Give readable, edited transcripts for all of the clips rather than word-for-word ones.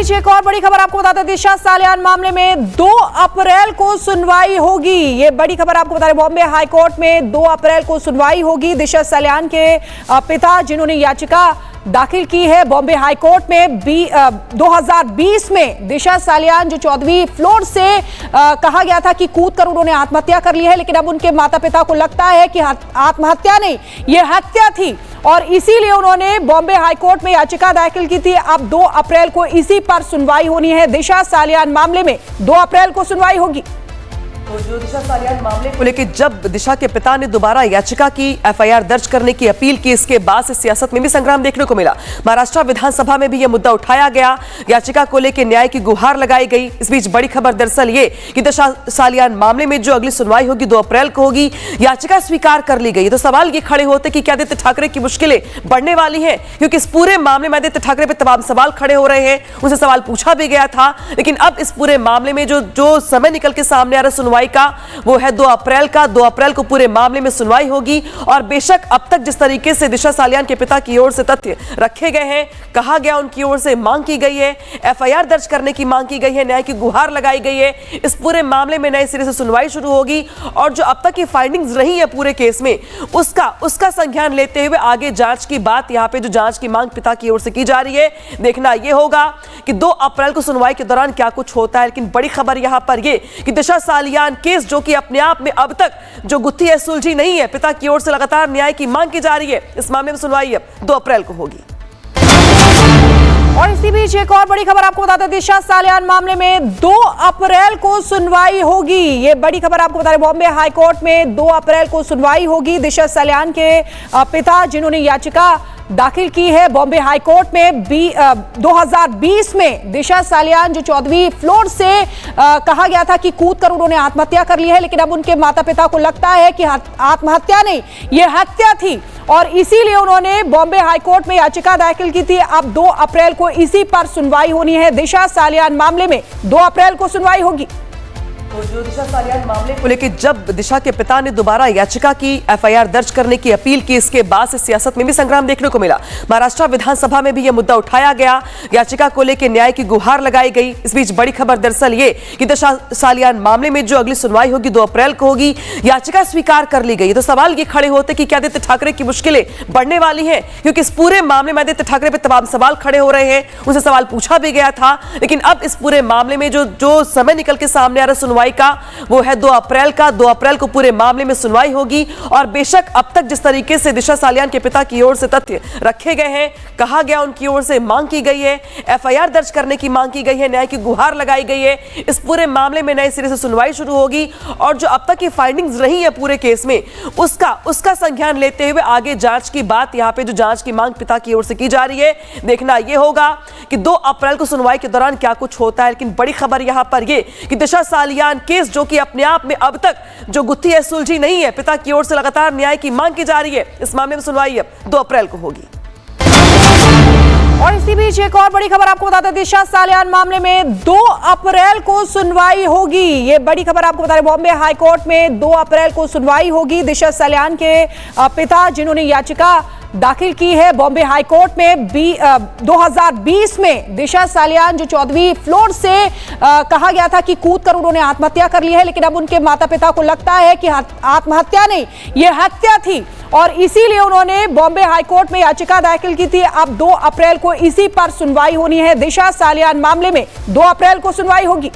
बीच एक और बड़ी खबर आपको बता दें, दिशा सालियान मामले में 2 अप्रैल को सुनवाई होगी। ये बड़ी खबर आपको बता रहे, बॉम्बे हाई कोर्ट में 2 अप्रैल को सुनवाई होगी। दिशा सालियान के पिता जिन्होंने याचिका दाखिल की है बॉम्बे हाई कोर्ट में 2020 में, दिशा सालियान जो 14वीं फ्लोर से कहा गया था कि कूद कर उन्होंने आत्महत्या कर ली है, लेकिन अब उनके माता पिता को लगता है कि आत्महत्या नहीं, यह हत्या थी और इसीलिए उन्होंने बॉम्बे हाई कोर्ट में याचिका दाखिल की थी। अब 2 अप्रैल को इसी पर सुनवाई होनी है। दिशा सालियान मामले में 2 अप्रैल को सुनवाई होगी। तो जो दिशा सालियान मामले को लेकर जब दिशा के पिता ने दोबारा याचिका की, एफआईआर दर्ज करने की अपील की, इसके बाद से सियासत में भी संग्राम देखने को मिला। महाराष्ट्र विधानसभा में भी यह मुद्दा उठाया गया, याचिका को लेकर न्याय की गुहार लगाई गई। इस बीच बड़ी खबर दरअसल ये कि दिशा सालियान मामले में जो अगली सुनवाई होगी 2 अप्रैल को होगी, याचिका स्वीकार कर ली गई। तो सवाल ये खड़े होते कि क्या आदित्य ठाकरे की मुश्किलें बढ़ने वाली हैं, क्योंकि इस पूरे मामले में आदित्य ठाकरे पर तमाम सवाल खड़े हो रहे हैं। उनसे सवाल पूछा भी गया था, लेकिन अब इस पूरे मामले में जो समय निकल के सामने आ रहा सुनवाई का, वो है 2 अप्रैल का। 2 अप्रैल को पूरे मामले में सुनवाई होगी। और बेशक अब तक जिस तरीके से दिशा सालियान के पिता की ओर से तथ्य रखे गए हैं, कहा गया, उनकी ओर से मांग की गई है, एफआईआर दर्ज करने की मांग की गई है, न्याय की गुहार लगाई गई है, इस पूरे मामले में नए सिरे से सुनवाई शुरू होगी। और जो अब तक की फाइंडिंग्स रही है पूरे केस में, उसका संज्ञान लेते हुए आगे जांच की बात, यहां पे जो जांच की मांग पिता की ओर से की जा रही है, देखना यह होगा कि 2 अप्रैल को सुनवाई के दौरान क्या कुछ होता है। लेकिन बड़ी खबर यहां पर यह कि दिशा सालियान केस जो कि अपने आप में अब तक जो गुत्थी है सुलझी नहीं है, पिता की ओर से लगातार न्याय की मांग की जा रही है। इस मामले में सुनवाई अब 2 अप्रैल को होगी। और इसी बीच एक और बड़ी खबर आपको बता दें, दिशा सालियान मामले में 2 अप्रैल को सुनवाई होगी। ये बड़ी खबर आपको बता रहे, बॉम्बे हाई कोर्ट में 2 अप्रैल को सुनवाई होगी। दिशा सालियान के पिता जिन्होंने याचिका दाखिल की है बॉम्बे हाई कोर्ट में 2020 में, दिशा सालियान जो 14वीं फ्लोर से कहा गया था कि कूद कर उन्होंने आत्महत्या कर ली है, लेकिन अब उनके माता पिता को लगता है कि आत्महत्या नहीं, यह हत्या थी और इसीलिए उन्होंने बॉम्बे हाई कोर्ट में याचिका दाखिल की थी। अब 2 अप्रैल को इसी पर सुनवाई होनी है। दिशा सालियान मामले में 2 अप्रैल को सुनवाई होगी। तो जो दिशा सालियान मामले को लेकर जब दिशा के पिता ने दोबारा याचिका की, एफआईआर दर्ज करने की अपील की, इसके बाद से सियासत में भी संग्राम देखने को मिला। महाराष्ट्र विधानसभा में भी यह मुद्दा उठाया गया, याचिका को लेकर न्याय की गुहार लगाई गई। इस बीच बड़ी खबर दरअसल ये कि दिशा सालियान मामले में जो अगली सुनवाई होगी 2 अप्रैल को होगी, याचिका स्वीकार कर ली गई। तो सवाल ये खड़े होते कि क्या आदित्य ठाकरे की मुश्किलें बढ़ने वाली हैं, क्योंकि इस पूरे मामले में आदित्य ठाकरे पर तमाम सवाल खड़े हो रहे हैं। उनसे सवाल पूछा भी गया था, लेकिन अब इस पूरे मामले में जो समय निकल के सामने आ रहा सुनवाई का, वो है 2 अप्रैल का। 2 अप्रैल को पूरे मामले में सुनवाई होगी। और बेशक अब तक जिस तरीके से दिशा सालियान के पिता की ओर से तथ्य रखे गए हैं, कहा गया, उनकी ओर से मांग की गई है, एफआईआर दर्ज करने की मांग की गई है, न्याय की गुहार लगाई गई है, इस पूरे मामले में नए सिरे से सुनवाई शुरू होगी। और जो अब तक की फाइंडिंग्स रही है पूरे केस में, उसका संज्ञान लेते हुए आगे जांच की बात, यहां पे जो जांच की मांग पिता की ओर से की जा रही है, देखना यह होगा कि 2 अप्रैल को सुनवाई के दौरान क्या कुछ होता है। लेकिन बड़ी खबर यहां पर यह कि दिशा सालियान केस जो कि अपने आप में अब तक जो गुत्थी है सुलझी नहीं है, पिता की ओर से लगातार न्याय की मांग की जा रही है। इस मामले में सुनवाई अब 2 अप्रैल को होगी। और इसी बीच एक और बड़ी खबर आपको बता दें, दिशा सालियान मामले में 2 अप्रैल को सुनवाई होगी। ये बड़ी खबर आपको बता रहे, बॉम्बे हाई कोर्ट में 2 अप्रैल को सुनवाई होगी। दिशा सालियान के पिता जिन्होंने याचिका दाखिल की है बॉम्बे हाई कोर्ट में 2020 में, दिशा सालियान जो 14वीं फ्लोर से कहा गया था कि कूद कर उन्होंने आत्महत्या कर ली है, लेकिन अब उनके माता पिता को लगता है कि आत्महत्या नहीं, यह हत्या थी और इसीलिए उन्होंने बॉम्बे हाई कोर्ट में याचिका दाखिल की थी। अब 2 अप्रैल को इसी पर सुनवाई होनी है। दिशा सालियान मामले में 2 अप्रैल को सुनवाई होगी।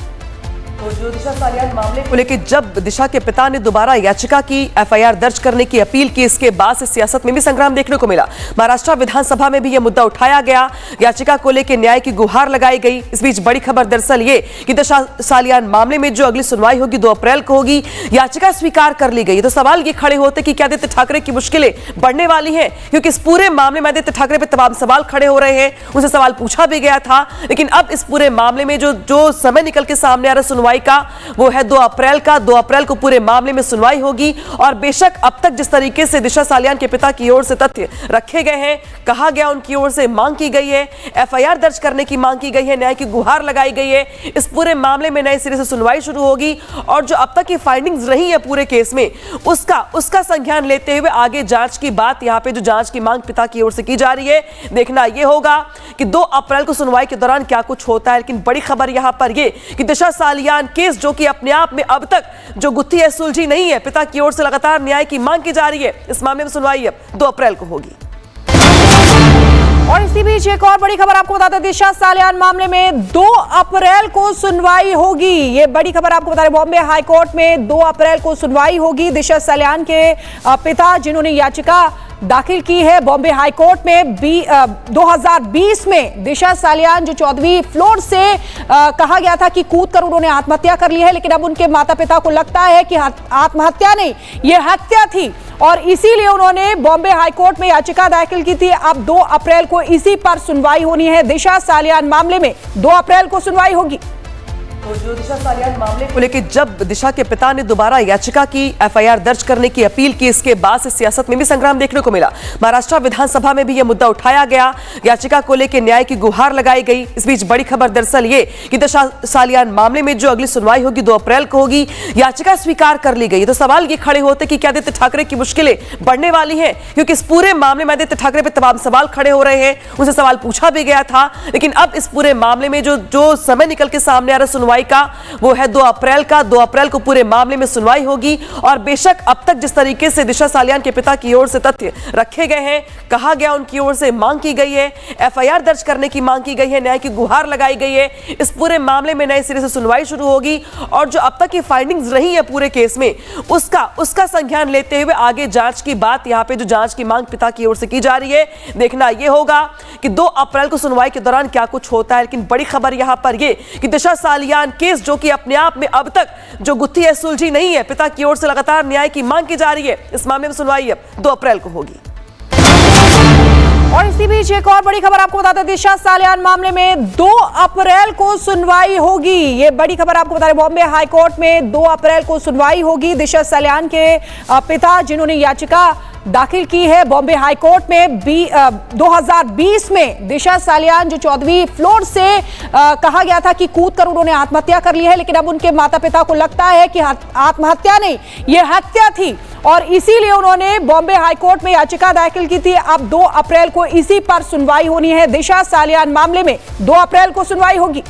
तो जो दिशा सालियान मामले को लेकर जब दिशा के पिता ने दोबारा याचिका की, एफआईआर दर्ज करने की अपील की, इसके बाद से सियासत में भी संग्राम देखने को मिला। महाराष्ट्र विधानसभा में भी यह मुद्दा उठाया गया, याचिका को लेकर न्याय की गुहार लगाई गई। इस बीच बड़ी खबर दरअसल ये कि दिशा सालियान मामले में जो अगली सुनवाई होगी 2 अप्रैल को होगी, याचिका स्वीकार कर ली गई। तो सवाल ये खड़े होते कि क्या आदित्य ठाकरे की मुश्किलें बढ़ने वाली हैं, क्योंकि इस पूरे मामले में आदित्य ठाकरे पर तमाम सवाल खड़े हो रहे हैं। उनसे सवाल पूछा भी गया था, लेकिन अब इस पूरे मामले में जो समय निकल के सामने आ रहा सुनवाई सुनवाई का वो है 2 अप्रैल का। 2 अप्रैल को पूरे मामले में सुनवाई होगी और बेशक अब तक जिस तरीके से दिशा सालियान के पिता की ओर से तथ्य रखे गए हैं, कहा गया, उनकी ओर से मांग की गई है, एफआईआर दर्ज करने की मांग की गई है, न्याय की गुहार लगाई गई है, इस पूरे मामले में नए सिरे से सुनवाई शुरू होगी और जो अब तक की फाइंडिंग्स रही है पूरे केस में उसका संज्ञान लेते हुए आगे जांच की बात, यहां पे जो जांच की मांग पिता की ओर से की जा रही है, देखना यह होगा कि 2 अप्रैल को सुनवाई के दौरान क्या कुछ होता है। लेकिन बड़ी खबर यहां पर यह कि दिशा सालियान केस जो कि अपने आप में अब तक जो गुत्थी है सुलझी नहीं है, पिता की ओर से लगातार न्याय की मांग की जा रही है। इस मामले में सुनवाई अब 2 अप्रैल को होगी। और इसी बीच एक और बड़ी खबर आपको बता दें, दिशा सालियान मामले में 2 अप्रैल को सुनवाई होगी। ये बड़ी खबर आपको बता रहे, बॉम्बे हाई कोर्ट में 2 अप्रैल को सुनवाई होगी। दिशा सालियान के पिता जिन्होंने याचिका दाखिल की है बॉम्बे हाई कोर्ट में 2020 में, दिशा सालियान जो 14वीं फ्लोर से कहा गया था कि कूदकर उन्होंने आत्महत्या कर ली है, लेकिन अब उनके माता पिता को लगता है कि आत्महत्या नहीं, यह हत्या थी और इसीलिए उन्होंने बॉम्बे हाई कोर्ट में याचिका दाखिल की थी। अब 2 अप्रैल को इसी पर सुनवाई होनी है। दिशा सालियान मामले में 2 अप्रैल को सुनवाई होगी। तो जो दिशा सालियान मामले को लेकर जब दिशा के पिता ने दोबारा याचिका की, एफआईआर दर्ज करने की अपील की, इसके बाद से सियासत में भी संग्राम देखने को मिला। महाराष्ट्र विधानसभा में भी यह मुद्दा उठाया गया, याचिका को लेकर न्याय की गुहार लगाई गई। इस बीच बड़ी खबर दरअसल ये कि दिशा सालियान मामले में जो अगली सुनवाई होगी 2 अप्रैल को होगी, याचिका स्वीकार कर ली गई। तो सवाल ये खड़े होते कि क्या आदित्य ठाकरे की मुश्किलें बढ़ने वाली हैं, क्योंकि इस पूरे मामले में आदित्य ठाकरे पर तमाम सवाल खड़े हो रहे हैं। उनसे सवाल पूछा भी गया था, लेकिन अब इस पूरे मामले में जो समय निकल के सामने आ रहा सुनवाई का वो है 2 अप्रैल का। 2 अप्रैल को पूरे मामले में सुनवाई होगी और बेशक अब तक जिस तरीके से दिशा सालियान के पिता की ओर से तथ्य रखे गए हैं, कहा गया, उनकी ओर से मांग की गई है, एफआईआर दर्ज करने की मांग की गई है, न्याय की गुहार लगाई गई है, इस पूरे मामले में नए सिरे से सुनवाई शुरू होगी और जो अब तक की फाइंडिंग्स रही है पूरे केस में उसका संज्ञान लेते हुए आगे जांच की बात, यहां पे जो जांच की मांग पिता की ओर से की जा रही है, देखना यह होगा कि 2 अप्रैल को सुनवाई के दौरान क्या कुछ होता है। लेकिन बड़ी खबर यहां पर यह कि दिशा सालियान केस जो कि अपने आप में अब तक जो गुत्थी है सुलझी नहीं है, पिता की ओर से लगातार न्याय की मांग की जा रही है। इस मामले में सुनवाई अब 2 अप्रैल को होगी। और इसी बीच एक और बड़ी खबर आपको बता दें, दिशा सालियान मामले में 2 अप्रैल को सुनवाई होगी। ये बड़ी खबर आपको बता रहे, बॉम्बे हाई कोर्ट में 2 अप्रैल को सुनवाई होगी। दिशा सालियान के पिता जिन्होंने याचिका दाखिल की है बॉम्बे हाई कोर्ट में 2020 में, दिशा सालियान जो 14वीं फ्लोर से कहा गया था कि कूदकर उन्होंने आत्महत्या कर ली है, लेकिन अब उनके माता पिता को लगता है कि आत्महत्या नहीं, यह हत्या थी और इसीलिए उन्होंने बॉम्बे हाई कोर्ट में याचिका दाखिल की थी। अब 2 अप्रैल को इसी पर सुनवाई होनी है। दिशा सालियान मामले में 2 अप्रैल को सुनवाई होगी।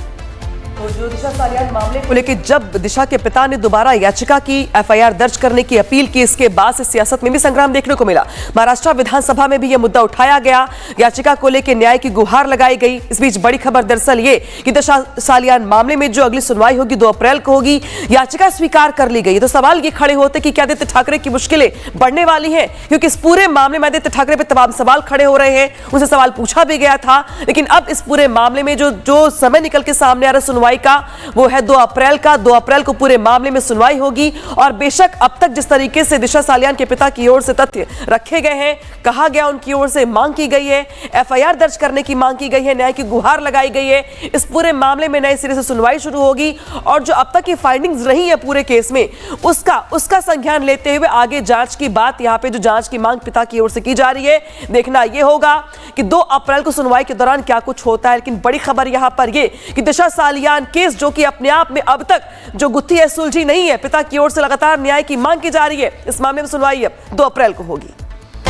तो जो दिशा सालियान मामले को लेकर जब दिशा के पिता ने दोबारा याचिका की, एफआईआर दर्ज करने की अपील की, इसके बाद से सियासत में भी संग्राम देखने को मिला। महाराष्ट्र विधानसभा में भी यह मुद्दा उठाया गया, याचिका को लेकर न्याय की गुहार लगाई गई। इस बीच बड़ी खबर दरअसल ये कि दिशा सालियान मामले में जो अगली सुनवाई होगी 2 अप्रैल को होगी, याचिका स्वीकार कर ली गई। तो सवाल ये खड़े होते कि क्या आदित्य ठाकरे की मुश्किलें बढ़ने वाली हैं, क्योंकि इस पूरे मामले में आदित्य ठाकरे पर तमाम सवाल खड़े हो रहे हैं। उनसे सवाल पूछा भी गया था, लेकिन अब इस पूरे मामले में जो समय निकल के सामने आ रहा सुनवाई का वो है 2 अप्रैल का। 2 अप्रैल को पूरे मामले में सुनवाई होगी और बेशक अब तक जिस तरीके से दिशा सालियान के पिता की ओर से तथ्य रखे गए हैं, कहा गया, उनकी ओर से मांग की गई है, एफआईआर दर्ज करने की मांग की गई है, न्याय की गुहार लगाई गई है, इस पूरे मामले में नए सिरे से सुनवाई शुरू होगी और जो अब तक की फाइंडिंग्स रही है पूरे केस में उसका संज्ञान लेते हुए आगे जांच की बात, यहां पे जो जांच की मांग पिता की ओर से की जा रही है, देखना यह होगा कि 2 अप्रैल को सुनवाई के दौरान क्या कुछ होता है। लेकिन बड़ी खबर यहां पर यह कि दिशा सालियान केस जो कि अपने आप में अब तक जो गुत्थी है सुलझी नहीं है, पिता की ओर से लगातार न्याय की मांग की जा रही है। इस मामले में सुनवाई अब 2 अप्रैल को होगी।